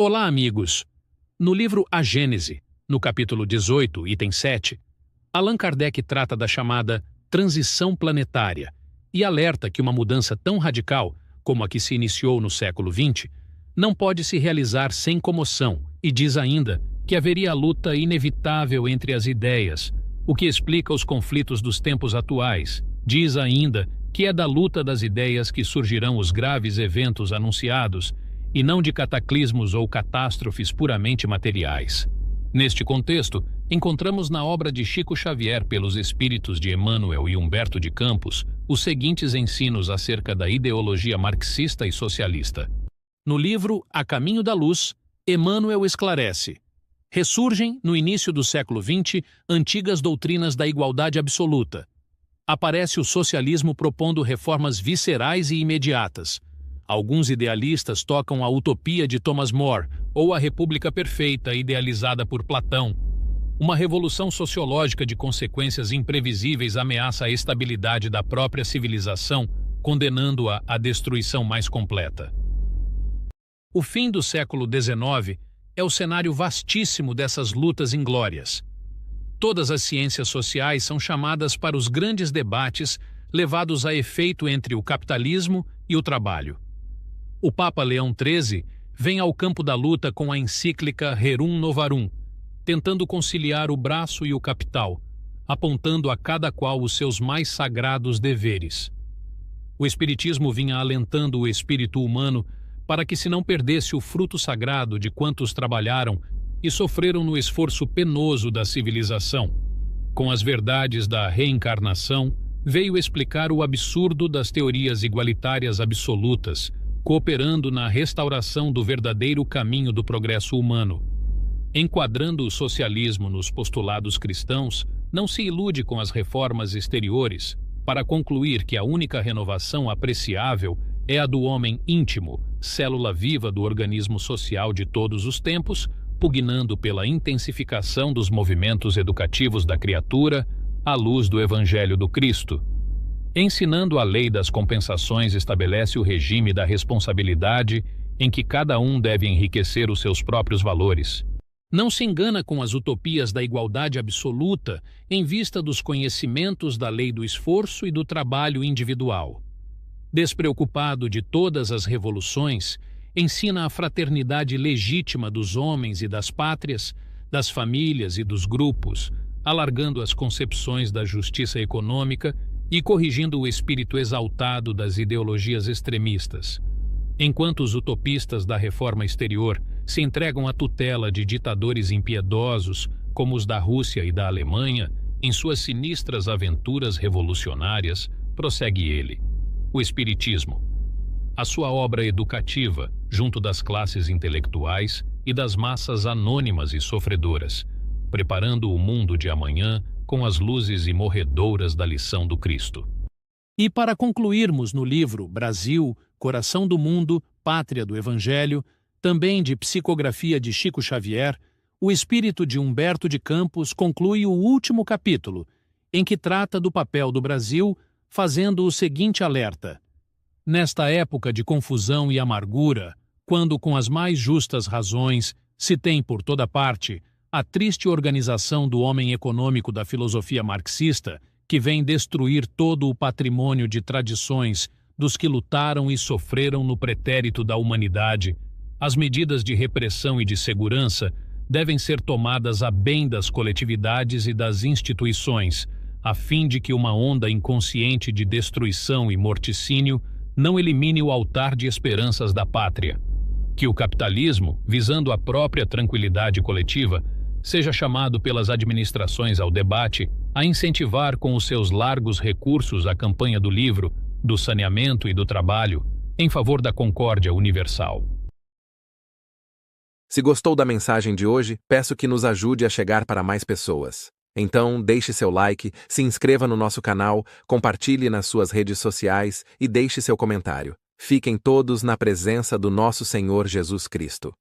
Olá, amigos! No livro A Gênese, no capítulo 18, item 7, Allan Kardec trata da chamada transição planetária e alerta que uma mudança tão radical como a que se iniciou no século XX não pode se realizar sem comoção e diz ainda que haveria a luta inevitável entre as ideias, o que explica os conflitos dos tempos atuais. Diz ainda que é da luta das ideias que surgirão os graves eventos anunciados e não de cataclismos ou catástrofes puramente materiais. Neste contexto, encontramos na obra de Chico Xavier pelos espíritos de Emmanuel e Humberto de Campos os seguintes ensinos acerca da ideologia marxista e socialista. No livro A Caminho da Luz, Emmanuel esclarece: ressurgem, no início do século XX, antigas doutrinas da igualdade absoluta. Aparece o socialismo propondo reformas viscerais e imediatas. Alguns idealistas tocam a utopia de Thomas More ou a República Perfeita idealizada por Platão. Uma revolução sociológica de consequências imprevisíveis ameaça a estabilidade da própria civilização, condenando-a à destruição mais completa. O fim do século XIX é o cenário vastíssimo dessas lutas inglórias. Todas as ciências sociais são chamadas para os grandes debates levados a efeito entre o capitalismo e o trabalho. O Papa Leão XIII vem ao campo da luta com a encíclica Rerum Novarum, tentando conciliar o braço e o capital, apontando a cada qual os seus mais sagrados deveres. O Espiritismo vinha alentando o espírito humano para que se não perdesse o fruto sagrado de quantos trabalharam e sofreram no esforço penoso da civilização. Com as verdades da reencarnação, veio explicar o absurdo das teorias igualitárias absolutas, cooperando na restauração do verdadeiro caminho do progresso humano. Enquadrando o socialismo nos postulados cristãos, não se ilude com as reformas exteriores, para concluir que a única renovação apreciável é a do homem íntimo, célula viva do organismo social de todos os tempos, pugnando pela intensificação dos movimentos educativos da criatura à luz do Evangelho do Cristo. Ensinando a lei das compensações, estabelece o regime da responsabilidade em que cada um deve enriquecer os seus próprios valores. Não se engana com as utopias da igualdade absoluta em vista dos conhecimentos da lei do esforço e do trabalho individual. Despreocupado de todas as revoluções, ensina a fraternidade legítima dos homens e das pátrias, das famílias e dos grupos, alargando as concepções da justiça econômica e corrigindo o espírito exaltado das ideologias extremistas. Enquanto os utopistas da reforma exterior se entregam à tutela de ditadores impiedosos, como os da Rússia e da Alemanha, em suas sinistras aventuras revolucionárias, prossegue ele, o Espiritismo. A sua obra educativa, junto das classes intelectuais e das massas anônimas e sofredoras, preparando o mundo de amanhã com as luzes imorredouras da lição do Cristo. E para concluirmos no livro Brasil, Coração do Mundo, Pátria do Evangelho, também de psicografia de Chico Xavier, o espírito de Humberto de Campos conclui o último capítulo, em que trata do papel do Brasil, fazendo o seguinte alerta: nesta época de confusão e amargura, quando com as mais justas razões se tem por toda parte a triste organização do homem econômico da filosofia marxista, que vem destruir todo o patrimônio de tradições dos que lutaram e sofreram no pretérito da humanidade, as medidas de repressão e de segurança devem ser tomadas a bem das coletividades e das instituições, a fim de que uma onda inconsciente de destruição e morticínio não elimine o altar de esperanças da pátria. Que o capitalismo, visando a própria tranquilidade coletiva, seja chamado pelas administrações ao debate, a incentivar com os seus largos recursos a campanha do livro, do saneamento e do trabalho, em favor da concórdia universal. Se gostou da mensagem de hoje, peço que nos ajude a chegar para mais pessoas. Então, deixe seu like, se inscreva no nosso canal, compartilhe nas suas redes sociais e deixe seu comentário. Fiquem todos na presença do nosso Senhor Jesus Cristo.